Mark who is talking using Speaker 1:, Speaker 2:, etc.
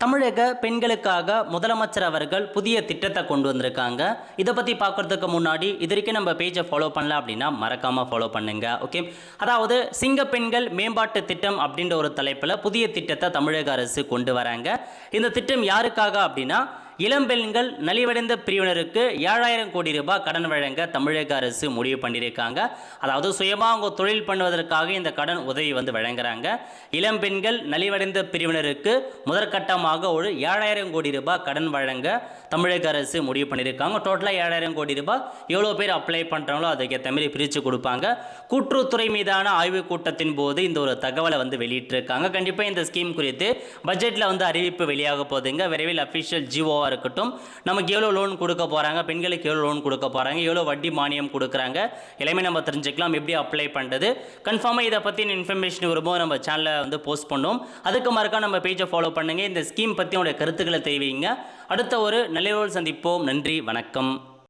Speaker 1: தமிழக பெண்களுக்காக முதலமைச்சர் அவர்கள் புதிய திட்டத்தை கொண்டு வந்திருக்காங்க. இதை பற்றி பார்க்குறதுக்கு முன்னாடி இது வரைக்கும் நம்ம பேஜை ஃபாலோ பண்ணல அப்படின்னா மறக்காமல் ஃபாலோ பண்ணுங்க. ஓகே, அதாவது சிங்க பெண்கள் மேம்பாட்டு திட்டம் அப்படின்ற ஒரு தலைப்பில் புதிய திட்டத்தை தமிழக அரசு கொண்டு வராங்க. இந்த திட்டம் யாருக்காக அப்படின்னா இளம்பெண்கள் நலிவடைந்த பிரிவினருக்கு 7,000 கோடி ரூபாய் கடன் வழங்க தமிழக அரசு முடிவு பண்ணியிருக்காங்க. அதாவது சுயமாக அவங்க தொழில் பண்ணுவதற்காக இந்த கடன் உதவி வழங்குறாங்க. இளம்பெண்கள் நலிவடைந்த பிரிவினருக்கு முதற்கட்டமாக ஒரு 7,000 கோடி ரூபாய் கடன் வழங்க தமிழக அரசு முடிவு பண்ணியிருக்காங்க. டோட்டலாக 7,000 கோடி ரூபாய் எவ்வளோ பேர் அப்ளை பண்ணுறாங்களோ அதுக்கேற்ற மாதிரி பிரித்து கொடுப்பாங்க. கூட்டுறவுத்துறை மீதான ஆய்வுக் கூட்டத்தின் போது இந்த ஒரு தகவலை வெளியிட்டிருக்காங்க. கண்டிப்பாக இந்த ஸ்கீம் குறித்து பட்ஜெட்டில் அறிவிப்பு வெளியாக போகுதுங்க. விரைவில் அஃபிஷியல் ஜிஓ இருக்கட்டும், நமக்கு எவ்வளோ லோன் கொடுக்க போகிறாங்க, பெண்களுக்கு எவ்வளோ லோன் கொடுக்க போகிறாங்க, எவ்வளோ வட்டி மானியம் கொடுக்குறாங்க, எல்லாமே நம்ம தெரிஞ்சுக்கலாம். எப்படி அப்ளை பண்ணுறது கன்ஃபார்மாக இதை பற்றி இன்ஃபர்மேஷன் வரும்போது நம்ம சேனலில் போஸ்ட் பண்ணுவோம். அதுக்கு மறக்காம நம்ம பேஜை ஃபாலோ பண்ணுங்கள். இந்த ஸ்கீம் பற்றி உங்களுடைய கருத்துக்களை தெரிவிங்க. அடுத்த ஒரு நல்ல சந்திப்போம். நன்றி, வணக்கம்.